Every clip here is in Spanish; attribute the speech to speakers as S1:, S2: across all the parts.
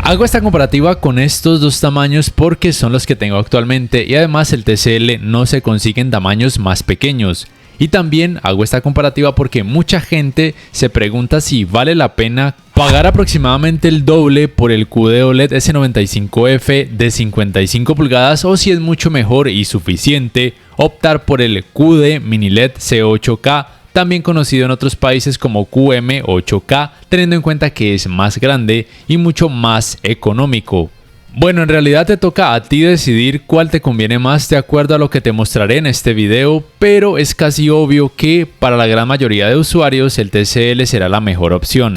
S1: Hago esta comparativa con estos dos tamaños porque son los que tengo actualmente y además el TCL no se consigue en tamaños más pequeños. Y también hago esta comparativa porque mucha gente se pregunta si vale la pena pagar aproximadamente el doble por el QD OLED S95F de 55 pulgadas o si es mucho mejor y suficiente optar por el QD Mini LED C8K, también conocido en otros países como QM8K, teniendo en cuenta que es más grande y mucho más económico. Bueno, en realidad te toca a ti decidir cuál te conviene más de acuerdo a lo que te mostraré en este video, pero es casi obvio que para la gran mayoría de usuarios el TCL será la mejor opción.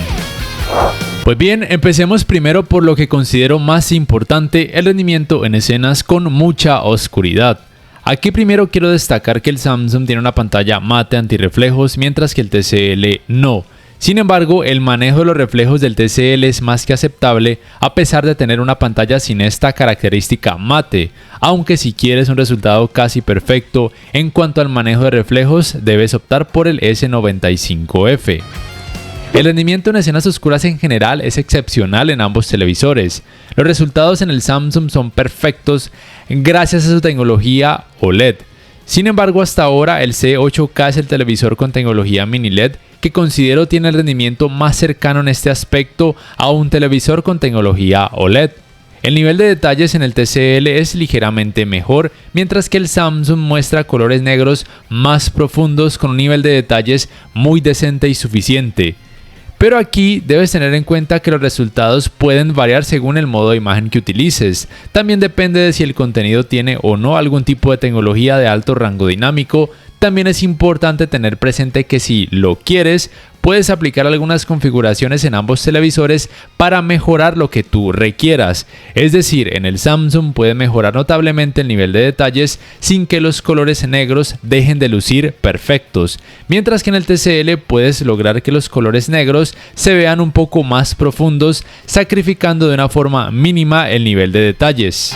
S1: Pues bien, empecemos primero por lo que considero más importante, el rendimiento en escenas con mucha oscuridad. Aquí primero quiero destacar que el Samsung tiene una pantalla mate antirreflejos mientras que el TCL no. Sin embargo, el manejo de los reflejos del TCL es más que aceptable a pesar de tener una pantalla sin esta característica mate, aunque si quieres un resultado casi perfecto en cuanto al manejo de reflejos debes optar por el S95F. El rendimiento en escenas oscuras en general es excepcional en ambos televisores. Los resultados en el Samsung son perfectos gracias a su tecnología OLED. Sin embargo, hasta ahora el C8K es el televisor con tecnología Mini LED que considero tiene el rendimiento más cercano en este aspecto a un televisor con tecnología OLED. El nivel de detalles en el TCL es ligeramente mejor, mientras que el Samsung muestra colores negros más profundos con un nivel de detalles muy decente y suficiente. Pero aquí debes tener en cuenta que los resultados pueden variar según el modo de imagen que utilices. También depende de si el contenido tiene o no algún tipo de tecnología de alto rango dinámico. También es importante tener presente que si lo quieres, puedes aplicar algunas configuraciones en ambos televisores para mejorar lo que tú requieras. Es decir, en el Samsung puedes mejorar notablemente el nivel de detalles sin que los colores negros dejen de lucir perfectos, mientras que en el TCL puedes lograr que los colores negros se vean un poco más profundos, sacrificando de una forma mínima el nivel de detalles.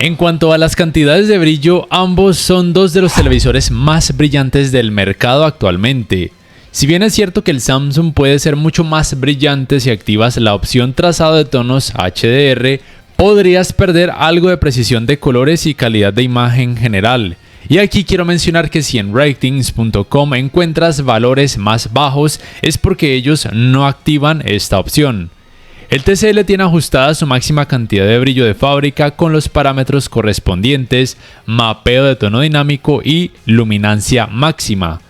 S1: En cuanto a las cantidades de brillo, ambos son dos de los televisores más brillantes del mercado actualmente. Si bien es cierto que el Samsung puede ser mucho más brillante si activas la opción trazado de tonos HDR, podrías perder algo de precisión de colores y calidad de imagen general. Y aquí quiero mencionar que si en ratings.com encuentras valores más bajos es porque ellos no activan esta opción. El TCL tiene ajustada su máxima cantidad de brillo de fábrica con los parámetros correspondientes, mapeo de tono dinámico y luminancia máxima.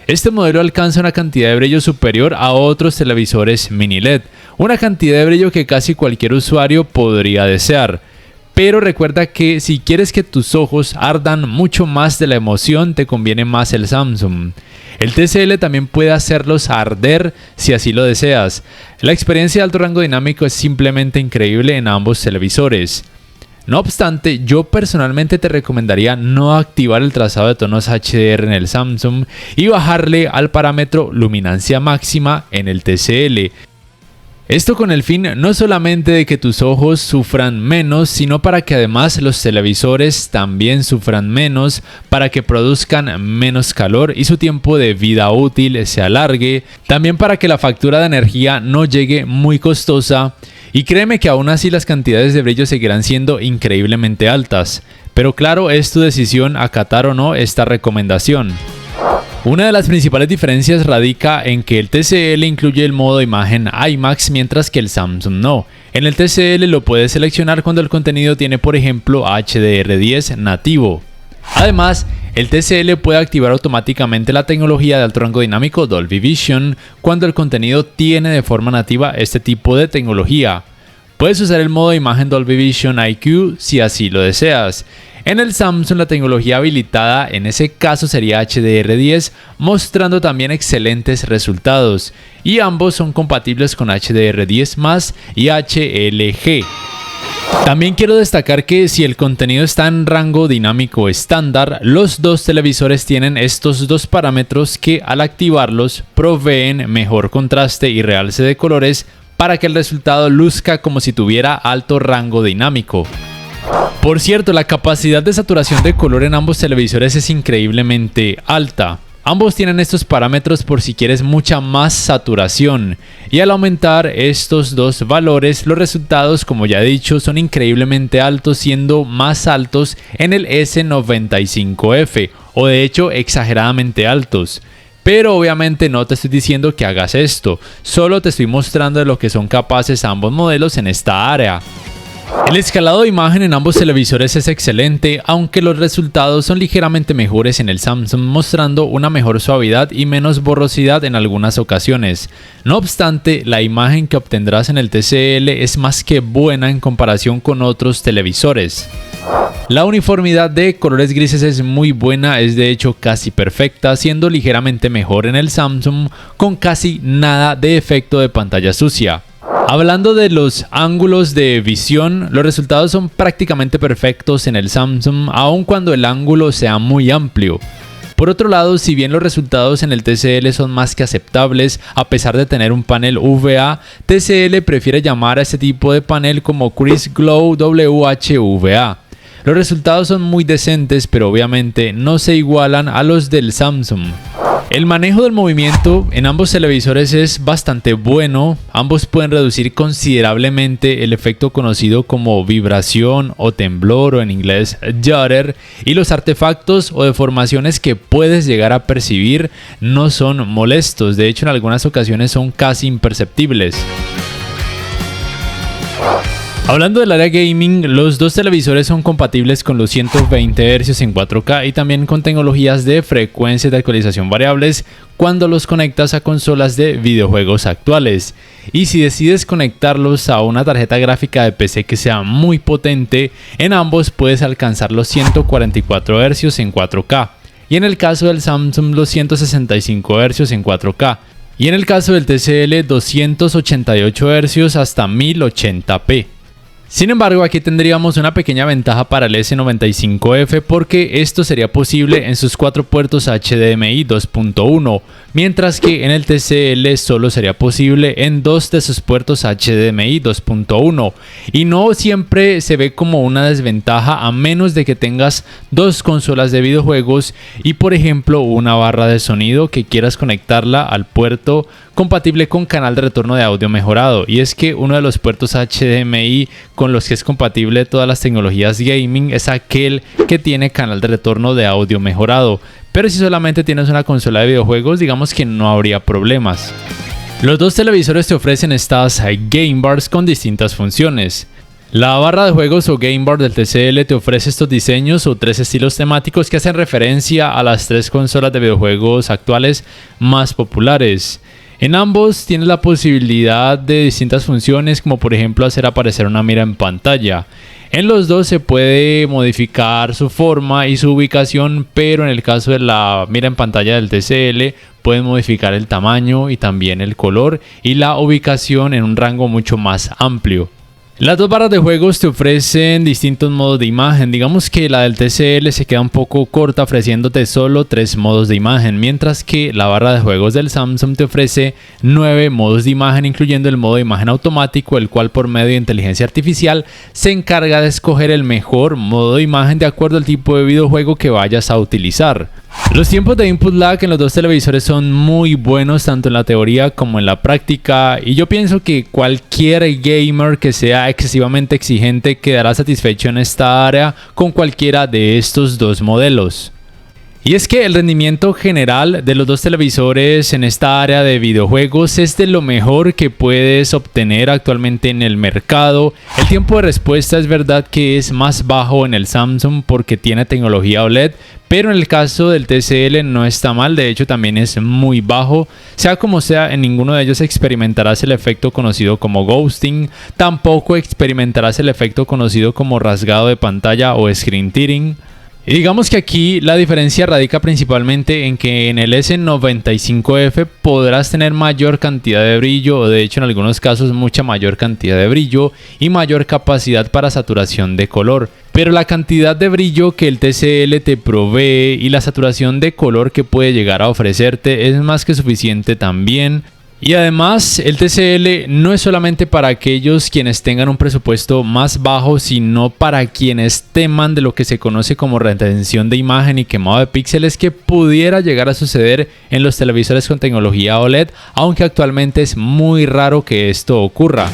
S1: Este modelo alcanza una cantidad de brillo superior a otros televisores mini LED, una cantidad de brillo que casi cualquier usuario podría desear. Pero recuerda que si quieres que tus ojos ardan mucho más de la emoción, te conviene más el Samsung. El TCL también puede hacerlos arder si así lo deseas. La experiencia de alto rango dinámico es simplemente increíble en ambos televisores. No obstante, yo personalmente te recomendaría no activar el trazado de tonos HDR en el Samsung y bajarle al parámetro luminancia máxima en el TCL. Esto con el fin no solamente de que tus ojos sufran menos, sino para que además los televisores también sufran menos, para que produzcan menos calor y su tiempo de vida útil se alargue, también para que la factura de energía no llegue muy costosa. Y créeme que aún así las cantidades de brillo seguirán siendo increíblemente altas. Pero claro, es tu decisión acatar o no esta recomendación. Una de las principales diferencias radica en que el TCL incluye el modo de imagen IMAX mientras que el Samsung no. En el TCL lo puedes seleccionar cuando el contenido tiene por ejemplo HDR10 nativo. Además, el TCL puede activar automáticamente la tecnología de alto rango dinámico Dolby Vision cuando el contenido tiene de forma nativa este tipo de tecnología. Puedes usar el modo de imagen Dolby Vision IQ si así lo deseas. En el Samsung la tecnología habilitada en ese caso sería HDR10, mostrando también excelentes resultados, y ambos son compatibles con HDR10+ y HLG. También quiero destacar que si el contenido está en rango dinámico estándar, los dos televisores tienen estos dos parámetros que al activarlos proveen mejor contraste y realce de colores para que el resultado luzca como si tuviera alto rango dinámico. Por cierto, la capacidad de saturación de color en ambos televisores es increíblemente alta. Ambos tienen estos parámetros por si quieres mucha más saturación, y al aumentar estos dos valores los resultados, como ya he dicho, son increíblemente altos, siendo más altos en el S95F o de hecho exageradamente altos. Pero obviamente no te estoy diciendo que hagas esto, solo te estoy mostrando de lo que son capaces ambos modelos en esta área. El escalado de imagen en ambos televisores es excelente, aunque los resultados son ligeramente mejores en el Samsung, mostrando una mejor suavidad y menos borrosidad en algunas ocasiones. No obstante, la imagen que obtendrás en el TCL es más que buena en comparación con otros televisores. La uniformidad de colores grises es muy buena, es de hecho casi perfecta, siendo ligeramente mejor en el Samsung con casi nada de efecto de pantalla sucia. Hablando de los ángulos de visión, los resultados son prácticamente perfectos en el Samsung, aun cuando el ángulo sea muy amplio. Por otro lado, si bien los resultados en el TCL son más que aceptables, a pesar de tener un panel VA, TCL prefiere llamar a este tipo de panel como Crisp Glow WHVA. Los resultados son muy decentes, pero obviamente no se igualan a los del Samsung. El manejo del movimiento en ambos televisores es bastante bueno, ambos pueden reducir considerablemente el efecto conocido como vibración o temblor o en inglés judder, y los artefactos o deformaciones que puedes llegar a percibir no son molestos, de hecho en algunas ocasiones son casi imperceptibles. Hablando del área gaming, los dos televisores son compatibles con los 120 Hz en 4K y también con tecnologías de frecuencias de actualización variables cuando los conectas a consolas de videojuegos actuales. Y si decides conectarlos a una tarjeta gráfica de PC que sea muy potente, en ambos puedes alcanzar los 144 Hz en 4K. Y en el caso del Samsung los 165 Hz en 4K. Y en el caso del TCL 288 Hz hasta 1080p. Sin embargo, aquí tendríamos una pequeña ventaja para el S95F porque esto sería posible en sus 4 puertos HDMI 2.1, mientras que en el TCL solo sería posible en 2 de sus puertos HDMI 2.1, y no siempre se ve como una desventaja a menos de que tengas 2 consolas de videojuegos y por ejemplo una barra de sonido que quieras conectarla al puerto compatible con canal de retorno de audio mejorado, y es que uno de los puertos HDMI con los que es compatible todas las tecnologías gaming es aquel que tiene canal de retorno de audio mejorado, pero si solamente tienes una consola de videojuegos, digamos que no habría problemas. Los dos televisores te ofrecen estas game bars con distintas funciones. La barra de juegos o game bar del TCL te ofrece estos diseños o 3 estilos temáticos que hacen referencia a las 3 consolas de videojuegos actuales más populares. En ambos tienes la posibilidad de distintas funciones, como por ejemplo hacer aparecer una mira en pantalla. En los dos se puede modificar su forma y su ubicación, pero en el caso de la mira en pantalla del TCL puedes modificar el tamaño y también el color y la ubicación en un rango mucho más amplio. Las dos barras de juegos te ofrecen distintos modos de imagen. Digamos que la del TCL se queda un poco corta ofreciéndote solo 3 modos de imagen, mientras que la barra de juegos del Samsung te ofrece 9 modos de imagen, incluyendo el modo de imagen automático, el cual por medio de inteligencia artificial se encarga de escoger el mejor modo de imagen de acuerdo al tipo de videojuego que vayas a utilizar. Los tiempos de input lag en los dos televisores son muy buenos tanto en la teoría como en la práctica, y yo pienso que cualquier gamer que sea excesivamente exigente quedará satisfecho en esta área con cualquiera de estos dos modelos. Y es que el rendimiento general de los dos televisores en esta área de videojuegos es de lo mejor que puedes obtener actualmente en el mercado. El tiempo de respuesta es verdad que es más bajo en el Samsung porque tiene tecnología OLED, pero en el caso del TCL no está mal, de hecho también es muy bajo. Sea como sea, en ninguno de ellos experimentarás el efecto conocido como ghosting, tampoco experimentarás el efecto conocido como rasgado de pantalla o screen tearing. Y digamos que aquí la diferencia radica principalmente en que en el S95F podrás tener mayor cantidad de brillo, o de hecho en algunos casos mucha mayor cantidad de brillo y mayor capacidad para saturación de color. Pero la cantidad de brillo que el TCL te provee y la saturación de color que puede llegar a ofrecerte es más que suficiente también. Y además, el TCL no es solamente para aquellos quienes tengan un presupuesto más bajo, sino para quienes teman de lo que se conoce como retención de imagen y quemado de píxeles que pudiera llegar a suceder en los televisores con tecnología OLED, aunque actualmente es muy raro que esto ocurra.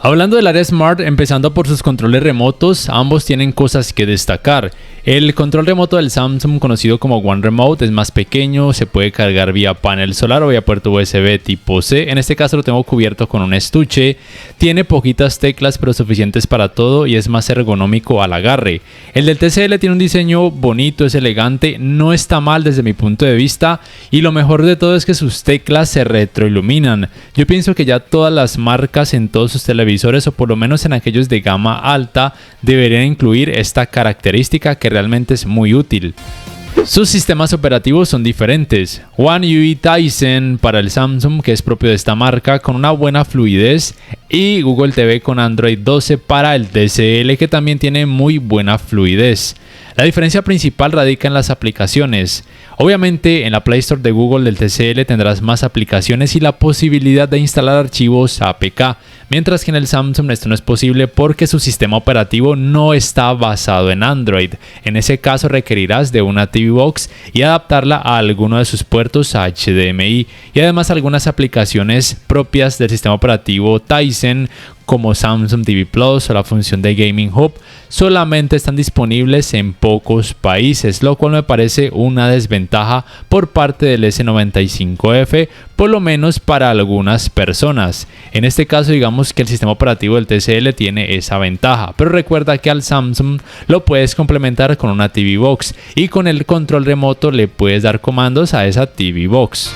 S1: Hablando del área Smart, empezando por sus controles remotos, ambos tienen cosas que destacar. El control remoto del Samsung, conocido como One Remote, es más pequeño, se puede cargar vía panel solar o vía puerto USB tipo C. En este caso lo tengo cubierto con un estuche. Tiene poquitas teclas pero suficientes para todo y es más ergonómico al agarre. El del TCL tiene un diseño bonito, es elegante, no está mal desde mi punto de vista y lo mejor de todo es que sus teclas se retroiluminan. Yo pienso que ya todas las marcas en todos sus televisores o por lo menos en aquellos de gama alta deberían incluir esta característica que realmente es muy útil. Sus sistemas operativos son diferentes. One UI Tizen para el Samsung, que es propio de esta marca, con una buena fluidez, y Google TV con Android 12 para el TCL, que también tiene muy buena fluidez. La diferencia principal radica en las aplicaciones. Obviamente en la Play Store de Google del TCL tendrás más aplicaciones y la posibilidad de instalar archivos APK, mientras que en el Samsung esto no es posible porque su sistema operativo no está basado en Android. En ese caso requerirás de una TV Box y adaptarla a alguno de sus puertos HDMI, y además algunas aplicaciones propias del sistema operativo Tizen como Samsung TV Plus o la función de Gaming Hub solamente están disponibles en pocos países, lo cual me parece una desventaja por parte del S95F, por lo menos para algunas personas. En este caso digamos que el sistema operativo del TCL tiene esa ventaja, pero recuerda que al Samsung lo puedes complementar con una TV Box y con el control remoto le puedes dar comandos a esa TV Box.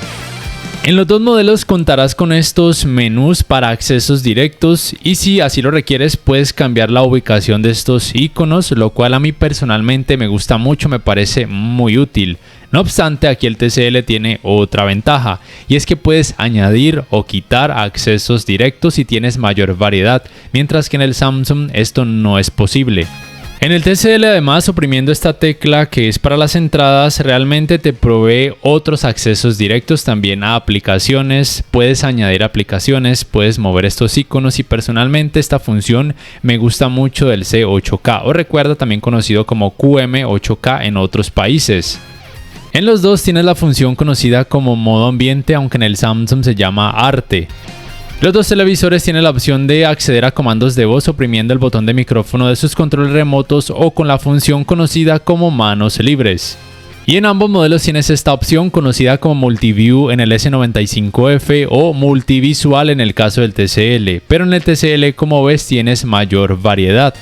S1: En los dos modelos contarás con estos menús para accesos directos y si así lo requieres puedes cambiar la ubicación de estos iconos, lo cual a mí personalmente me gusta mucho, me parece muy útil. No obstante, aquí el TCL tiene otra ventaja y es que puedes añadir o quitar accesos directos si tienes mayor variedad, mientras que en el Samsung esto no es posible. En el TCL además, oprimiendo esta tecla que es para las entradas, realmente te provee otros accesos directos también a aplicaciones, puedes añadir aplicaciones, puedes mover estos iconos y personalmente esta función me gusta mucho del C8K o recuerda también conocido como QM8K en otros países. En los dos tienes la función conocida como modo ambiente, aunque en el Samsung se llama arte. Los dos televisores tienen la opción de acceder a comandos de voz oprimiendo el botón de micrófono de sus controles remotos o con la función conocida como manos libres. Y en ambos modelos tienes esta opción conocida como Multiview en el S95F o Multivisual en el caso del TCL, pero en el TCL como ves tienes mayor variedad.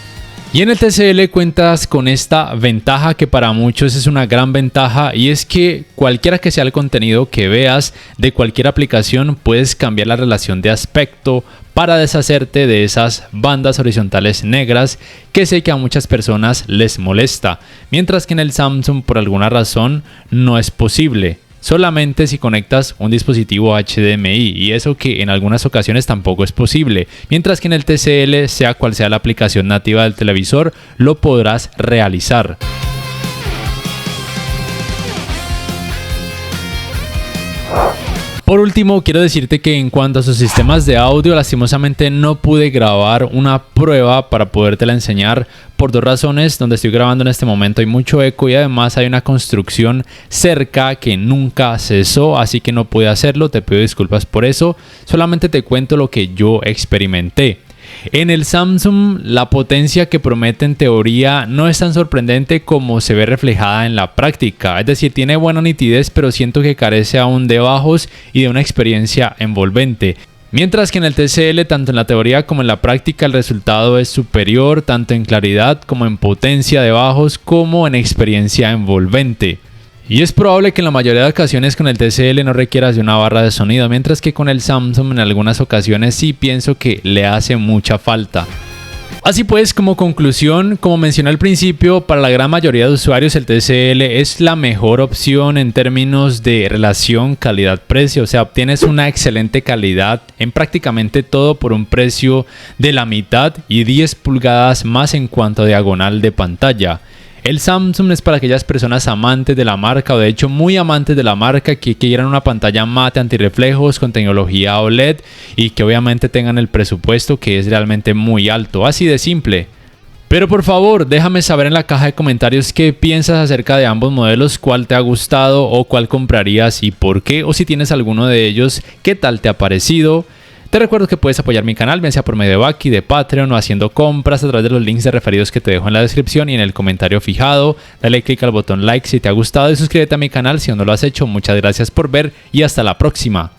S1: Y en el TCL cuentas con esta ventaja que para muchos es una gran ventaja y es que cualquiera que sea el contenido que veas de cualquier aplicación puedes cambiar la relación de aspecto para deshacerte de esas bandas horizontales negras que sé que a muchas personas les molesta, mientras que en el Samsung por alguna razón no es posible. Solamente si conectas un dispositivo HDMI y eso que en algunas ocasiones tampoco es posible, mientras que en el TCL, sea cual sea la aplicación nativa del televisor, lo podrás realizar. Por último, quiero decirte que en cuanto a sus sistemas de audio, lastimosamente no pude grabar una prueba para podértela enseñar por dos razones. Donde estoy grabando en este momento hay mucho eco y además hay una construcción cerca que nunca cesó, así que no pude hacerlo, te pido disculpas por eso. Solamente te cuento lo que yo experimenté. En el Samsung la potencia que promete en teoría no es tan sorprendente como se ve reflejada en la práctica, es decir, tiene buena nitidez pero siento que carece aún de bajos y de una experiencia envolvente. Mientras que en el TCL, tanto en la teoría como en la práctica, el resultado es superior tanto en claridad como en potencia de bajos como en experiencia envolvente. Y es probable que en la mayoría de ocasiones con el TCL no requieras de una barra de sonido, mientras que con el Samsung en algunas ocasiones sí pienso que le hace mucha falta. Así pues, como conclusión, como mencioné al principio, para la gran mayoría de usuarios el TCL es la mejor opción en términos de relación calidad-precio, o sea, obtienes una excelente calidad en prácticamente todo por un precio de la mitad y 10 pulgadas más en cuanto a diagonal de pantalla. El Samsung es para aquellas personas amantes de la marca o de hecho muy amantes de la marca que quieran una pantalla mate antirreflejos con tecnología OLED y que obviamente tengan el presupuesto que es realmente muy alto, así de simple. Pero por favor, déjame saber en la caja de comentarios qué piensas acerca de ambos modelos, cuál te ha gustado o cuál comprarías y por qué, o si tienes alguno de ellos, qué tal te ha parecido. Te recuerdo que puedes apoyar mi canal, bien sea por medio de Baki, de Patreon o haciendo compras a través de los links de referidos que te dejo en la descripción y en el comentario fijado. Dale click al botón like si te ha gustado y suscríbete a mi canal si aún no lo has hecho. Muchas gracias por ver y hasta la próxima.